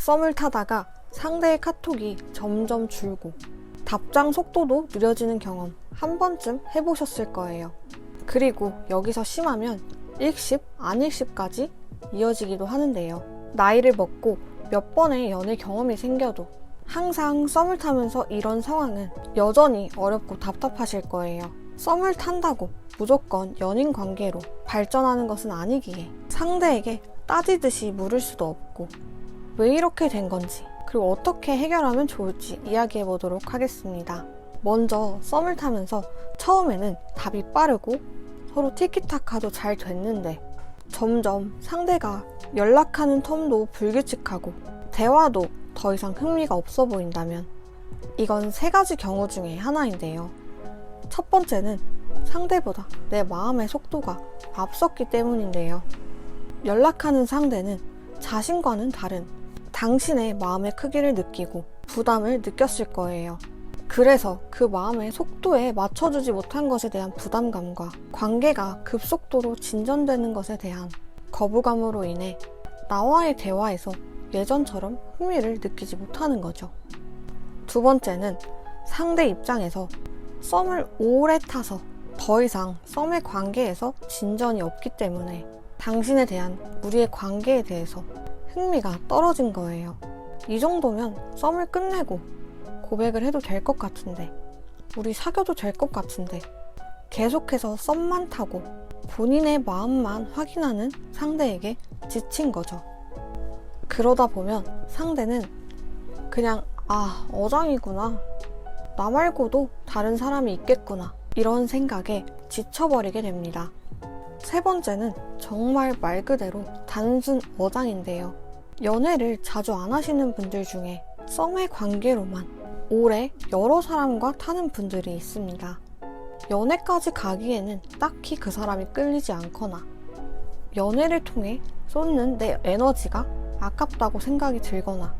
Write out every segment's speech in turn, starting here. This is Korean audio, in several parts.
썸을 타다가 상대의 카톡이 점점 줄고 답장 속도도 느려지는 경험 한 번쯤 해보셨을 거예요. 그리고 여기서 심하면 읽씹, 안읽씹까지 이어지기도 하는데요. 나이를 먹고 몇 번의 연애 경험이 생겨도 항상 썸을 타면서 이런 상황은 여전히 어렵고 답답하실 거예요. 썸을 탄다고 무조건 연인 관계로 발전하는 것은 아니기에 상대에게 따지듯이 물을 수도 없고 왜 이렇게 된 건지 그리고 어떻게 해결하면 좋을지 이야기해 보도록 하겠습니다. 먼저 썸을 타면서 처음에는 답이 빠르고 서로 티키타카도 잘 됐는데 점점 상대가 연락하는 텀도 불규칙하고 대화도 더 이상 흥미가 없어 보인다면 이건 세 가지 경우 중에 하나인데요. 첫 번째는 상대보다 내 마음의 속도가 앞섰기 때문인데요. 연락하는 상대는 자신과는 다른 당신의 마음의 크기를 느끼고 부담을 느꼈을 거예요. 그래서 그 마음의 속도에 맞춰주지 못한 것에 대한 부담감과 관계가 급속도로 진전되는 것에 대한 거부감으로 인해 나와의 대화에서 예전처럼 흥미를 느끼지 못하는 거죠. 두 번째는 상대 입장에서 썸을 오래 타서 더 이상 썸의 관계에서 진전이 없기 때문에 당신에 대한 우리의 관계에 대해서 흥미가 떨어진 거예요. 이 정도면 썸을 끝내고 고백을 해도 될 것 같은데, 우리 사귀어도 될 것 같은데 계속해서 썸만 타고 본인의 마음만 확인하는 상대에게 지친 거죠. 그러다 보면 상대는 그냥 어장이구나, 나 말고도 다른 사람이 있겠구나, 이런 생각에 지쳐버리게 됩니다. 세 번째는 정말 말 그대로 단순 어장인데요. 연애를 자주 안 하시는 분들 중에 썸의 관계로만 오래 여러 사람과 타는 분들이 있습니다. 연애까지 가기에는 딱히 그 사람이 끌리지 않거나 연애를 통해 쏟는 내 에너지가 아깝다고 생각이 들거나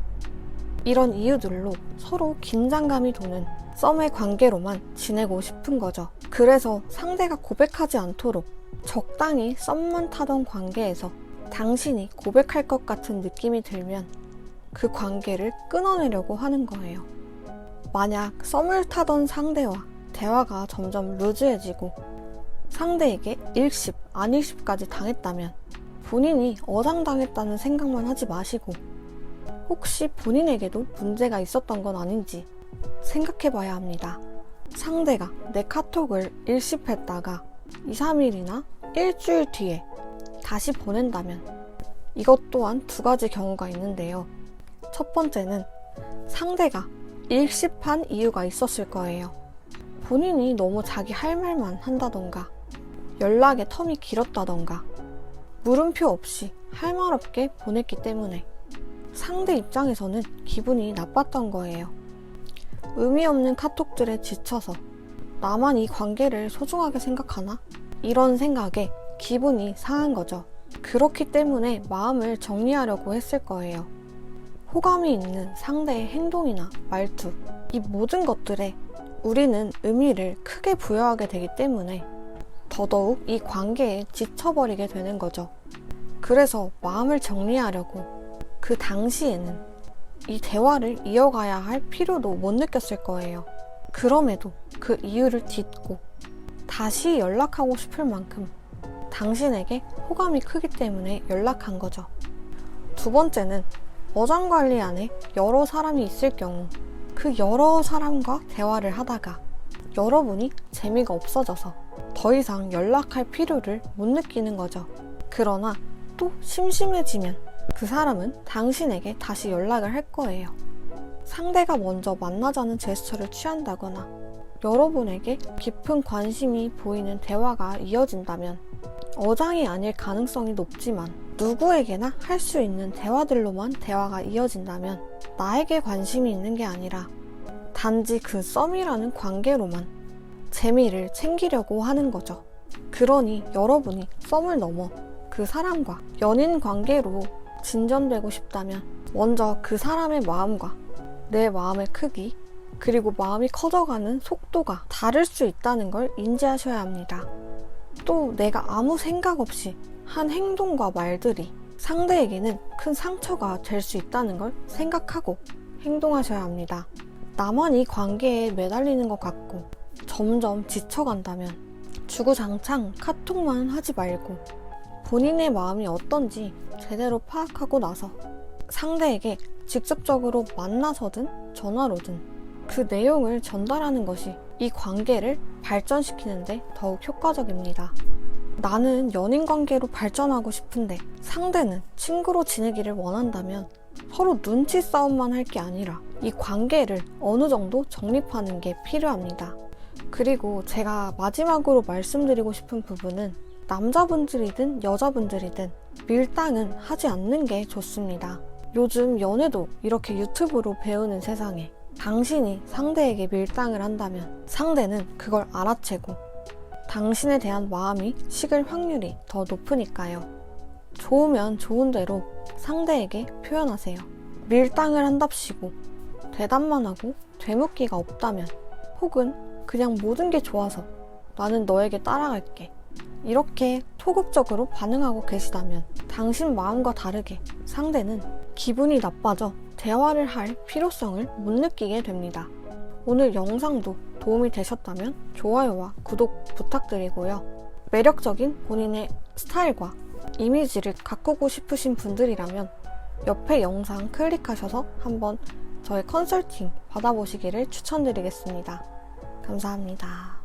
이런 이유들로 서로 긴장감이 도는 썸의 관계로만 지내고 싶은 거죠. 그래서 상대가 고백하지 않도록 적당히 썸만 타던 관계에서 당신이 고백할 것 같은 느낌이 들면 그 관계를 끊어내려고 하는 거예요. 만약 썸을 타던 상대와 대화가 점점 루즈해지고 상대에게 읽씹, 안읽씹까지 당했다면 본인이 어장당했다는 생각만 하지 마시고 혹시 본인에게도 문제가 있었던 건 아닌지 생각해 봐야 합니다. 상대가 내 카톡을 읽씹했다가 2, 3일이나 일주일 뒤에 다시 보낸다면 이것 또한 두 가지 경우가 있는데요. 첫 번째는 상대가 읽씹한 이유가 있었을 거예요. 본인이 너무 자기 할 말만 한다던가 연락의 텀이 길었다던가 물음표 없이 할 말 없게 보냈기 때문에 상대 입장에서는 기분이 나빴던 거예요. 의미 없는 카톡들에 지쳐서 나만 이 관계를 소중하게 생각하나? 이런 생각에 기분이 상한 거죠. 그렇기 때문에 마음을 정리하려고 했을 거예요. 호감이 있는 상대의 행동이나 말투, 이 모든 것들에 우리는 의미를 크게 부여하게 되기 때문에 더더욱 이 관계에 지쳐버리게 되는 거죠. 그래서 마음을 정리하려고 그 당시에는 이 대화를 이어가야 할 필요도 못 느꼈을 거예요. 그럼에도 그 이유를 딛고 다시 연락하고 싶을 만큼 당신에게 호감이 크기 때문에 연락한 거죠. 두 번째는 어장관리 안에 여러 사람이 있을 경우 그 여러 사람과 대화를 하다가 여러분이 재미가 없어져서 더 이상 연락할 필요를 못 느끼는 거죠. 그러나 또 심심해지면 그 사람은 당신에게 다시 연락을 할 거예요. 상대가 먼저 만나자는 제스처를 취한다거나 여러분에게 깊은 관심이 보이는 대화가 이어진다면 어장이 아닐 가능성이 높지만 누구에게나 할 수 있는 대화들로만 대화가 이어진다면 나에게 관심이 있는 게 아니라 단지 그 썸이라는 관계로만 재미를 챙기려고 하는 거죠. 그러니 여러분이 썸을 넘어 그 사람과 연인 관계로 진전되고 싶다면 먼저 그 사람의 마음과 내 마음의 크기 그리고 마음이 커져가는 속도가 다를 수 있다는 걸 인지하셔야 합니다. 또 내가 아무 생각 없이 한 행동과 말들이 상대에게는 큰 상처가 될 수 있다는 걸 생각하고 행동하셔야 합니다. 나만 이 관계에 매달리는 것 같고 점점 지쳐간다면 주구장창 카톡만 하지 말고 본인의 마음이 어떤지 제대로 파악하고 나서 상대에게 직접적으로 만나서든 전화로든 그 내용을 전달하는 것이 이 관계를 발전시키는데 더욱 효과적입니다. 나는 연인 관계로 발전하고 싶은데 상대는 친구로 지내기를 원한다면 서로 눈치 싸움만 할 게 아니라 이 관계를 어느 정도 정립하는 게 필요합니다. 그리고 제가 마지막으로 말씀드리고 싶은 부분은 남자분들이든 여자분들이든 밀당은 하지 않는 게 좋습니다. 요즘 연애도 이렇게 유튜브로 배우는 세상에 당신이 상대에게 밀당을 한다면 상대는 그걸 알아채고 당신에 대한 마음이 식을 확률이 더 높으니까요. 좋으면 좋은 대로 상대에게 표현하세요. 밀당을 한답시고 대답만 하고 되묻기가 없다면 혹은 그냥 모든 게 좋아서 나는 너에게 따라갈게 이렇게 소극적으로 반응하고 계시다면 당신 마음과 다르게 상대는 기분이 나빠져 대화를 할 필요성을 못 느끼게 됩니다. 오늘 영상도 도움이 되셨다면 좋아요와 구독 부탁드리고요. 매력적인 본인의 스타일과 이미지를 가꾸고 싶으신 분들이라면 옆에 영상 클릭하셔서 한번 저의 컨설팅 받아보시기를 추천드리겠습니다. 감사합니다.